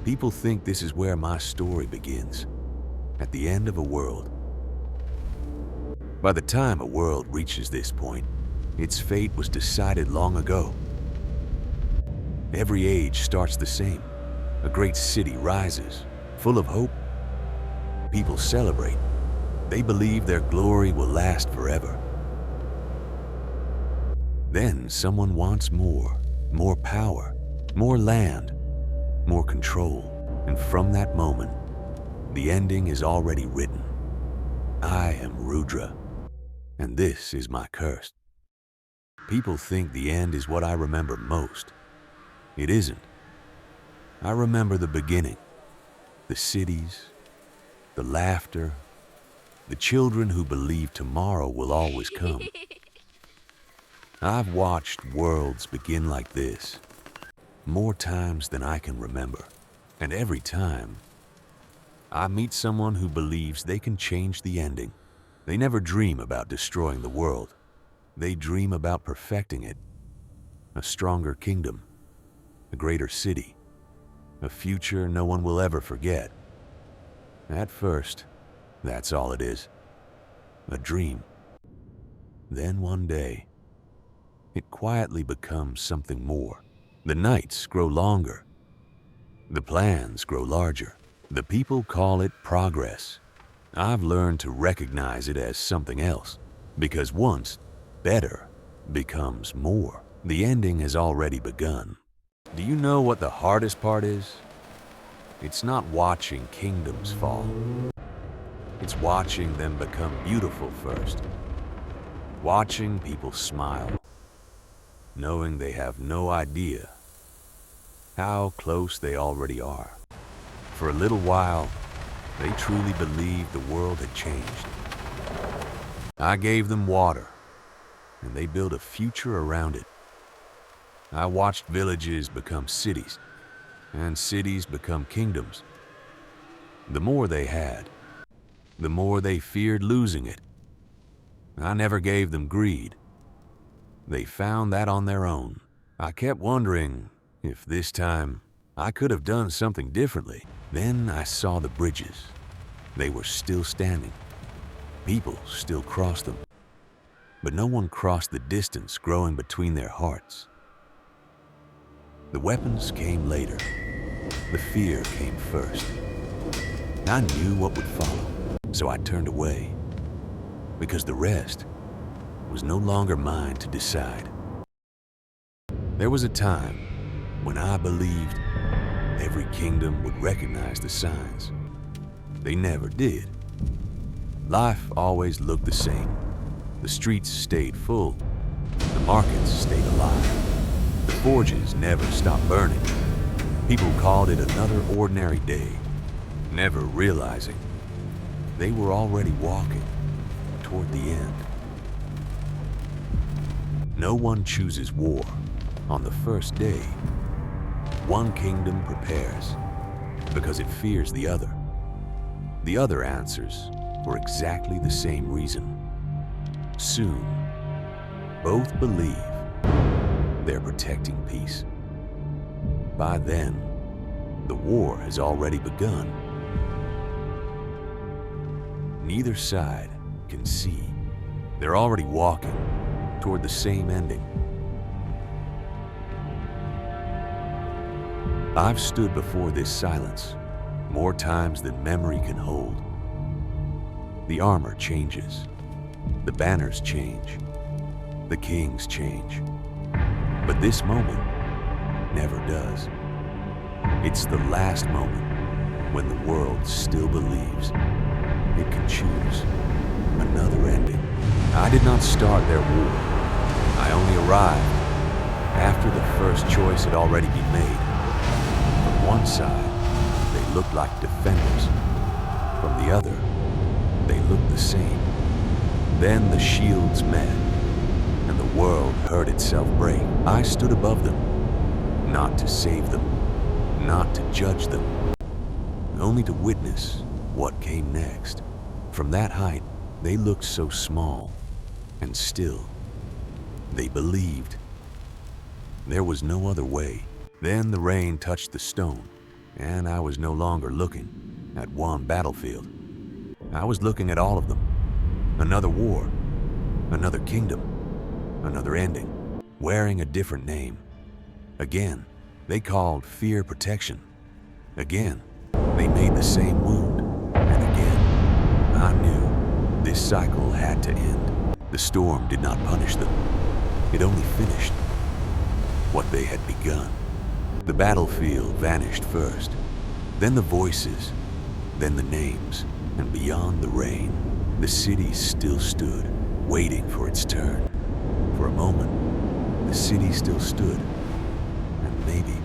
People think this is where my story begins, at the end of a world. By the time a world reaches this point, its fate was decided long ago. Every age starts the same. A great city rises, full of hope. People celebrate. They believe their glory will last forever. Then someone wants more power, more land, more control. And from that moment, the ending is already written. I am Rudra, and this is my curse. People think the end is what I remember most. It isn't. I remember the beginning, the cities, the laughter, the children who believe tomorrow will always come. I've watched worlds begin like this more times than I can remember. And every time, I meet someone who believes they can change the ending. They never dream about destroying the world. They dream about perfecting it. A stronger kingdom, a greater city, a future no one will ever forget. At first, that's all it is, a dream. Then one day, it quietly becomes something more. The nights grow longer. The plans grow larger. The people call it progress. I've learned to recognize it as something else, because once better becomes more, the ending has already begun. Do you know what the hardest part is? It's not watching kingdoms fall. It's watching them become beautiful first. Watching people smile, knowing they have no idea how close they already are. For a little while, they truly believed the world had changed. I gave them water, and they built a future around it. I watched villages become cities, and cities become kingdoms. The more they had, the more they feared losing it. I never gave them greed. They found that on their own. I kept wondering if this time I could have done something differently. Then I saw the bridges. They were still standing. People still crossed them. But no one crossed the distance growing between their hearts. The weapons came later. The fear came first. I knew what would follow, so I turned away, because the rest was no longer mine to decide. There was a time when I believed every kingdom would recognize the signs. They never did. Life always looked the same. The streets stayed full. The markets stayed alive. The forges never stopped burning. People called it another ordinary day, never realizing they were already walking toward the end. No one chooses war on the first day. One kingdom prepares because it fears the other. The other answers for exactly the same reason. Soon, both believe they're protecting peace. By then, the war has already begun. Neither side can see. They're already walking toward the same ending. I've stood before this silence more times than memory can hold. The armor changes. The banners change. The kings change. But this moment never does. It's the last moment when the world still believes it can choose another ending. I did not start their war. I only arrived after the first choice had already been made. From one side, they looked like defenders. From the other, they looked the same. Then the shields met, and the world heard itself break. I stood above them, not to save them, not to judge them, only to witness what came next. From that height, they looked so small, and still, they believed. There was no other way. Then the rain touched the stone, And I was no longer looking at one battlefield. I was looking at all of them. Another war, another kingdom, another ending, wearing a different name. Again, they called fear protection. Again, they made the same wound. And again, I knew this cycle had to end. The storm did not punish them. It only finished what they had begun. The battlefield vanished first, then the voices, then the names, and beyond the rain, the city still stood, waiting for its turn. For a moment, the city still stood, and maybe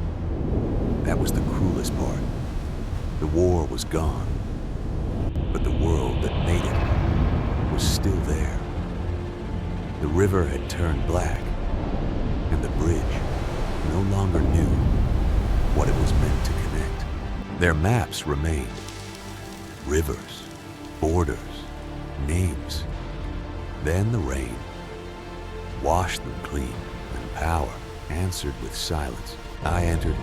that was the cruelest part. The war was gone, but the world that made it was still there. The river had turned black, and the bridge no longer knew what it was meant to connect. Their maps remained. Rivers, borders, names. Then the rain washed them clean, and power answered with silence. I entered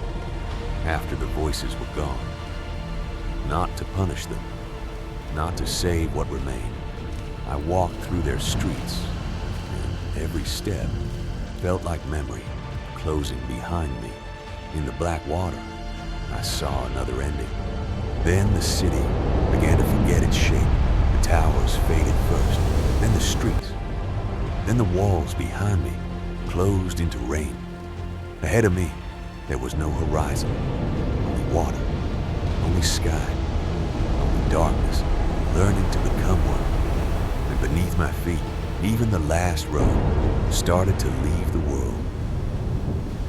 after the voices were gone, not to punish them, not to save what remained. I walked through their streets, and every step felt like memory closing behind me. In the black water, I saw another ending. Then the city began to forget its shape. The towers faded first, then the streets. Then the walls behind me closed into rain. Ahead of me, there was no horizon, only water, only sky, only darkness, learning to become one. And beneath my feet, even the last road started to leave the world.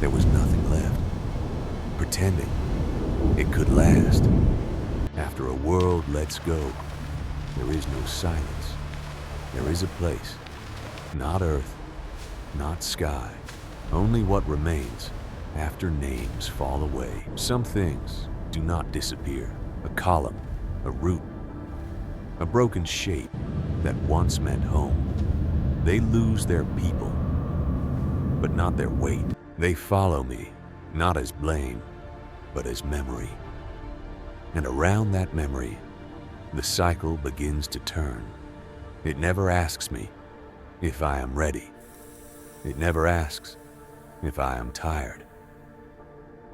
There was nothing left, pretending it could last. After a world lets go, there is no silence. There is a place, not earth, not sky, only what remains after names fall away. Some things do not disappear. A column, a root, a broken shape that once meant home. They lose their people, but not their weight. They follow me, not as blame, but as memory. And around that memory, the cycle begins to turn. It never asks me if I am ready. It never asks if I am tired.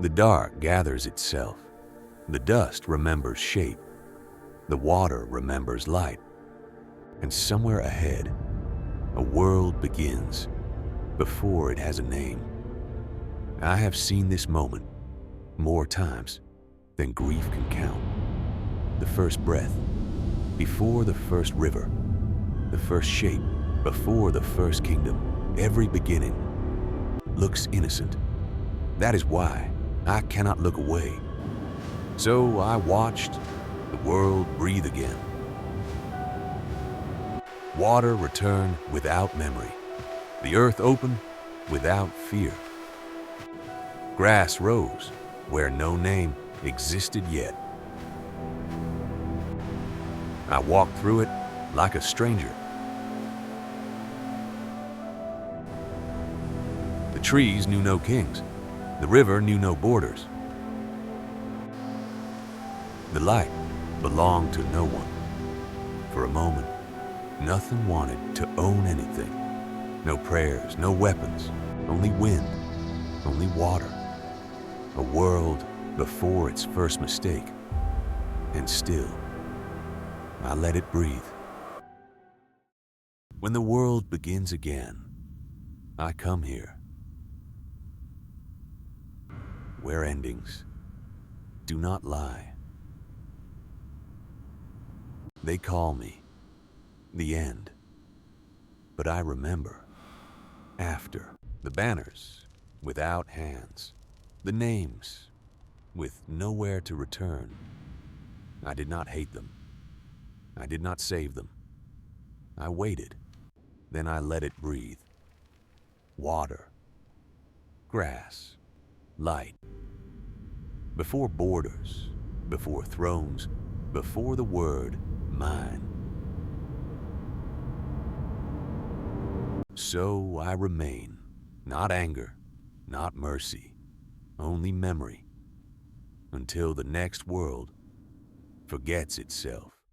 The dark gathers itself. The dust remembers shape. The water remembers light. And somewhere ahead, a world begins before it has a name. I have seen this moment more times than grief can count. The first breath, before the first river, the first shape, before the first kingdom. Every beginning looks innocent. That is why I cannot look away. So I watched the world breathe again. Water returned without memory. The earth opened without fear. Grass rose where no name existed yet. I walked through it like a stranger. The trees knew no kings. The river knew no borders. The light belonged to no one. For a moment, nothing wanted to own anything. No prayers, no weapons, only wind, only water. A world before its first mistake. And still, I let it breathe. When the world begins again, I come here, where endings do not lie. They call me the end, but I remember after. The banners without hands, the names with nowhere to return. I did not hate them. I did not save them. I waited, then I let it breathe. Water, grass, light. Before borders, before thrones, before the word mine. So I remain, not anger, not mercy, only memory. until the next world forgets itself.